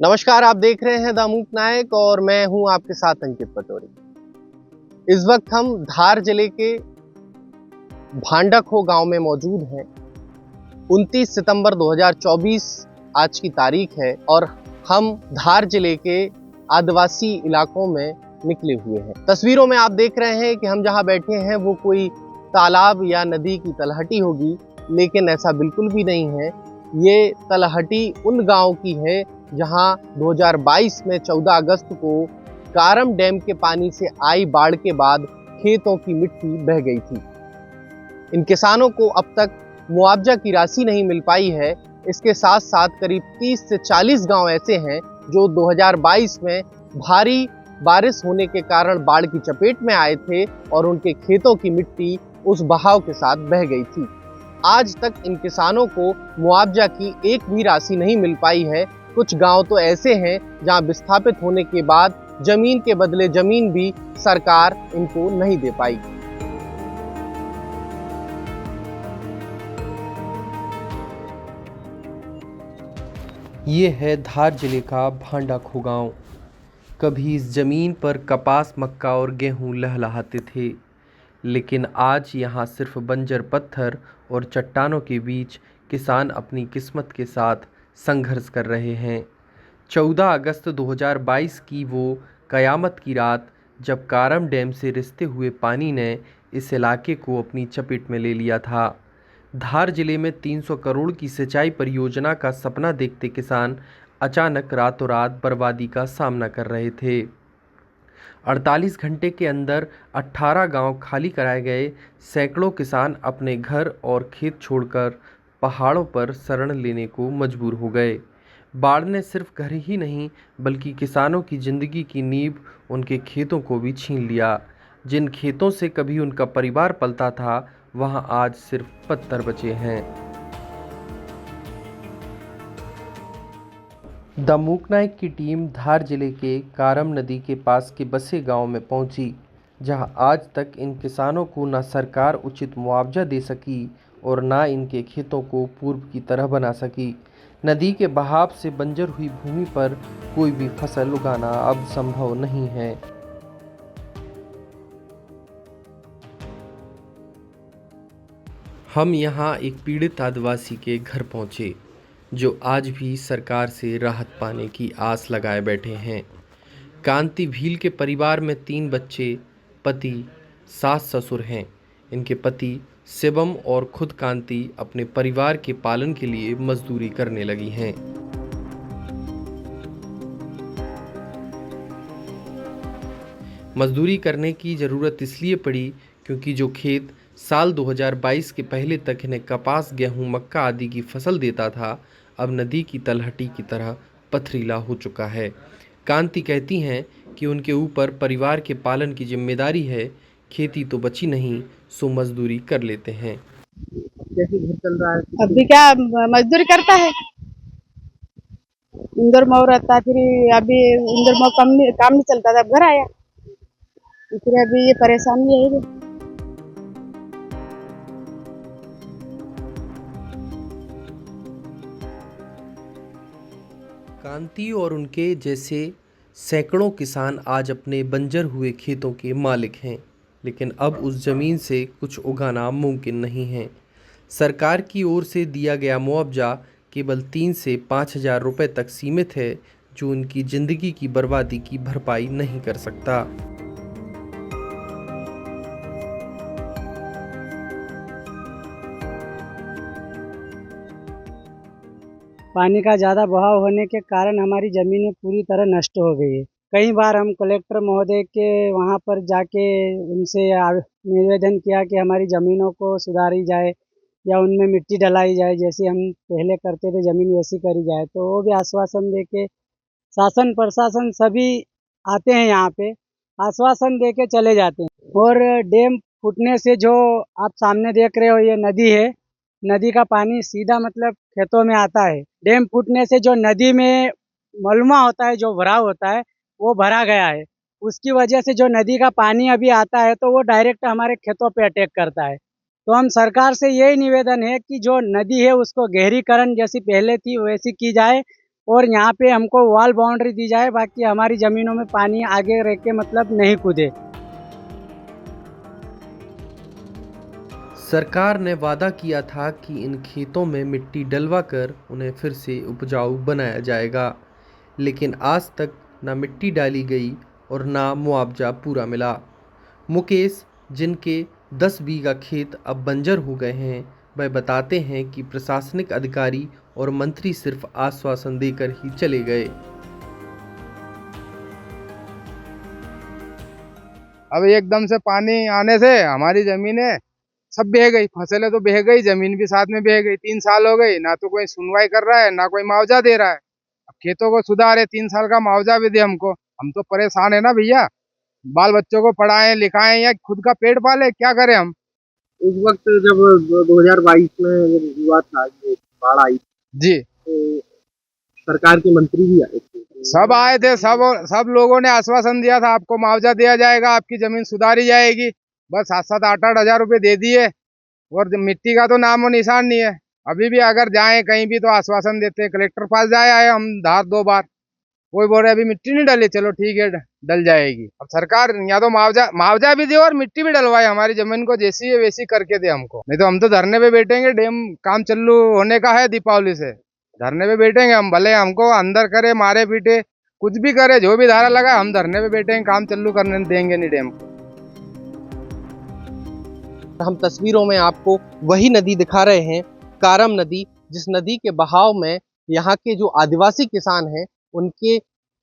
नमस्कार, आप देख रहे हैं द मूक नायक और मैं हूं आपके साथ अंकित पटोरी। इस वक्त हम धार जिले के भांडाखो गांव में मौजूद हैं। 29 सितंबर 2024 आज की तारीख है और हम धार जिले के आदिवासी इलाकों में निकले हुए हैं। तस्वीरों में आप देख रहे हैं कि हम जहां बैठे हैं वो कोई तालाब या नदी की तलहटी होगी, लेकिन ऐसा बिल्कुल भी नहीं है। ये तलहटी उन गांव की है जहां 2022 में 14 अगस्त को कारम डैम के पानी से आई बाढ़ के बाद खेतों की मिट्टी बह गई थी। इन किसानों को अब तक मुआवजा की राशि नहीं मिल पाई है। इसके साथ साथ करीब 30 से 40 गांव ऐसे हैं जो 2022 में भारी बारिश होने के कारण बाढ़ की चपेट में आए थे और उनके खेतों की मिट्टी उस बहाव के साथ बह गई थी। आज तक इन किसानों को मुआवजा की एक भी राशि नहीं मिल पाई है। कुछ गांव तो ऐसे हैं जहां विस्थापित होने के बाद जमीन के बदले जमीन भी सरकार इनको नहीं दे पाई। ये है धार जिले का भांडाखो गांव। कभी इस ज़मीन पर कपास, मक्का और गेहूं लहलहाते थे, लेकिन आज यहाँ सिर्फ बंजर पत्थर और चट्टानों के बीच किसान अपनी किस्मत के साथ संघर्ष कर रहे हैं। 14 अगस्त 2022 की वो कयामत की रात, जब कारम डैम से रिसते हुए पानी ने इस इलाके को अपनी चपेट में ले लिया था। धार जिले में 300 करोड़ की सिंचाई परियोजना का सपना देखते किसान अचानक रातों रात बर्बादी का सामना कर रहे थे। 48 घंटे के अंदर 18 गांव खाली कराए गए। सैकड़ों किसान अपने घर और खेत छोड़कर पहाड़ों पर शरण लेने को मजबूर हो गए। बाढ़ ने सिर्फ घर ही नहीं, बल्कि किसानों की जिंदगी की नींव, उनके खेतों को भी छीन लिया। जिन खेतों से कभी उनका परिवार पलता था, वहां आज सिर्फ पत्थर बचे हैं। द मूक नायक की टीम धार जिले के कारम नदी के पास के बसे गांव में पहुंची, जहां आज तक इन किसानों को न सरकार उचित मुआवजा दे सकी और न इनके खेतों को पूर्व की तरह बना सकी। नदी के बहाव से बंजर हुई भूमि पर कोई भी फसल उगाना अब संभव नहीं है। हम यहाँ एक पीड़ित आदिवासी के घर पहुँचे, जो आज भी सरकार से राहत पाने की आस लगाए बैठे हैं। कांति भील के परिवार में 3 बच्चे, पति, सास ससुर हैं। इनके पति शिवम और खुद कांति अपने परिवार के पालन के लिए मजदूरी करने लगी हैं। मजदूरी करने की ज़रूरत इसलिए पड़ी क्योंकि जो खेत साल 2022 के पहले तक इन्हें कपास, गेहूं, मक्का आदि की फसल देता था, अब नदी की तलहटी की तरह पथरीला हो चुका है। कांति कहती हैं कि उनके ऊपर परिवार के पालन की जिम्मेदारी है। खेती तो बची नहीं, सो मजदूरी कर लेते हैं। कैसे घर चल रहा है? अभी क्या मजदूरी करता है। इंदौर में रहता है, फिर अभी इंदौर में काम नहीं चलता था, अब घर आया, फिर अभी ये परेशानी है। कांति और उनके जैसे सैकड़ों किसान आज अपने बंजर हुए खेतों के मालिक हैं, लेकिन अब उस ज़मीन से कुछ उगाना मुमकिन नहीं है। सरकार की ओर से दिया गया मुआवजा केवल 3 से 5 हज़ार रुपये तक सीमित है, जो उनकी ज़िंदगी की बर्बादी की भरपाई नहीं कर सकता। पानी का ज़्यादा बहाव होने के कारण हमारी ज़मीनें पूरी तरह नष्ट हो गई है। कई बार हम कलेक्टर महोदय के वहाँ पर जाके उनसे निवेदन किया कि हमारी ज़मीनों को सुधारी जाए या उनमें मिट्टी डलाई जाए, जैसे हम पहले करते थे ज़मीन वैसी करी जाए। तो वो भी आश्वासन दे के शासन प्रशासन सभी आते हैं यहाँ पे, आश्वासन दे के चले जाते हैं। और डैम फूटने से जो आप सामने देख रहे हो, ये नदी है, नदी का पानी सीधा मतलब खेतों में आता है। डैम फूटने से जो नदी में मलबा होता है, जो भराव होता है, वो भरा गया है। उसकी वजह से जो नदी का पानी अभी आता है तो वो डायरेक्ट हमारे खेतों पे अटैक करता है। तो हम सरकार से यही निवेदन है कि जो नदी है उसको गहरीकरण जैसी पहले थी वैसी की जाए और यहाँ पे हमको वॉल बाउंड्री दी जाए, बाकी हमारी ज़मीनों में पानी आगे रह के मतलब नहीं कूदे। सरकार ने वादा किया था कि इन खेतों में मिट्टी डलवा कर उन्हें फिर से उपजाऊ बनाया जाएगा, लेकिन आज तक ना मिट्टी डाली गई और ना मुआवजा पूरा मिला। मुकेश, जिनके 10 बीघा खेत अब बंजर हो गए हैं, वह बताते हैं कि प्रशासनिक अधिकारी और मंत्री सिर्फ आश्वासन देकर ही चले गए। अब एकदम से पानी आने से हमारी जमीनें सब बह गई, फसलें तो बह गई, जमीन भी साथ में बह गई। 3 साल हो गई, ना तो कोई सुनवाई कर रहा है, ना कोई मुआवजा दे रहा है। अब खेतों को सुधारे, 3 साल का मुआवजा भी दे हमको। हम तो परेशान है ना भैया, बाल बच्चों को पढ़ाएं लिखाएं या खुद का पेट पाले, क्या करें हम। उस वक्त जब 2022 में जब हुआ था, ये बाढ़ आई जी, तो सरकार के मंत्री भी आए थे, सब आए थे, सब लोगों ने आश्वासन दिया था आपको मुआवजा दिया जाएगा, आपकी जमीन सुधारी जाएगी। बस 7-7, 8-8 हजार रुपए दे दिए और मिट्टी का तो नामो निशान नहीं है। अभी भी अगर जाएं कहीं भी तो आश्वासन देते हैं। कलेक्टर पास जाए आए हम 2 बार, कोई बोल रहे अभी मिट्टी नहीं डली, चलो ठीक है डल जाएगी। अब सरकार या तो मुआवजा भी दे और मिट्टी भी डलवाए, हमारी जमीन को जैसी है वैसी करके दे हमको, नहीं तो हम तो धरने पे बैठेंगे। डैम काम चालू होने का है दीपावली से, धरने पे बैठेंगे हम, भले हमको अंदर करे, मारे पीटे, कुछ भी करे, जो भी धारा लगा, हम धरने पे बैठेंगे, काम चालू करने देंगे नहीं डैम को। हम तस्वीरों में आपको वही नदी दिखा रहे हैं, कारम नदी, जिस नदी के बहाव में यहाँ के जो आदिवासी किसान हैं उनके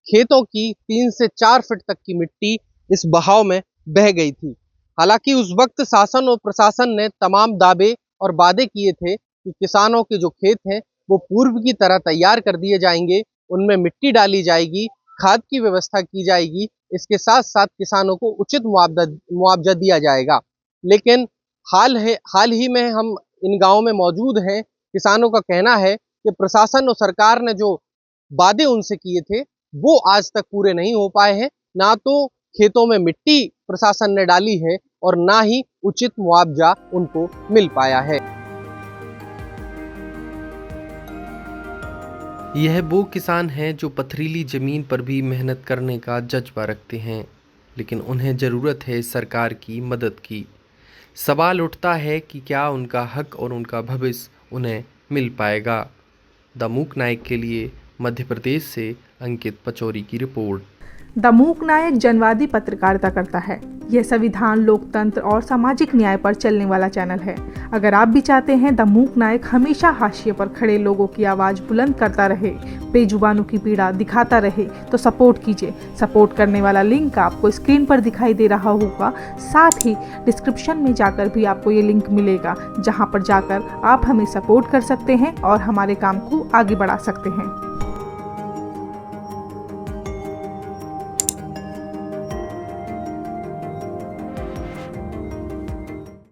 खेतों की 3 से 4 फीट तक की मिट्टी इस बहाव में बह गई थी। हालांकि उस वक्त शासन और प्रशासन ने तमाम दावे और वादे किए थे कि किसानों के जो खेत हैं वो पूर्व की तरह तैयार कर दिए जाएंगे, उनमें मिट्टी डाली जाएगी, खाद की व्यवस्था की जाएगी, इसके साथ साथ किसानों को उचित मुआवजा दिया जाएगा। लेकिन हाल ही में हम इन गांवों में मौजूद हैं। किसानों का कहना है कि प्रशासन और सरकार ने जो वादे उनसे किए थे वो आज तक पूरे नहीं हो पाए हैं। ना तो खेतों में मिट्टी प्रशासन ने डाली है और ना ही उचित मुआवजा उनको मिल पाया है। यह वो किसान हैं जो पथरीली जमीन पर भी मेहनत करने का जज्बा रखते हैं, लेकिन उन्हें ज़रूरत है सरकार की मदद की। सवाल उठता है कि क्या उनका हक और उनका भविष्य उन्हें मिल पाएगा। द मूक नायक के लिए मध्य प्रदेश से अंकित पचौरी की रिपोर्ट। द मूक नायक जनवादी पत्रकारिता करता है। यह संविधान, लोकतंत्र और सामाजिक न्याय पर चलने वाला चैनल है। अगर आप भी चाहते हैं द मूक नायक हमेशा हाशिए पर खड़े लोगों की आवाज़ बुलंद करता रहे, बेजुबानों की पीड़ा दिखाता रहे, तो सपोर्ट कीजिए। सपोर्ट करने वाला लिंक आपको स्क्रीन पर दिखाई दे रहा होगा। साथ ही डिस्क्रिप्शन में जाकर भी आपको ये लिंक मिलेगा, जहाँ पर जाकर आप हमें सपोर्ट कर सकते हैं और हमारे काम को आगे बढ़ा सकते हैं।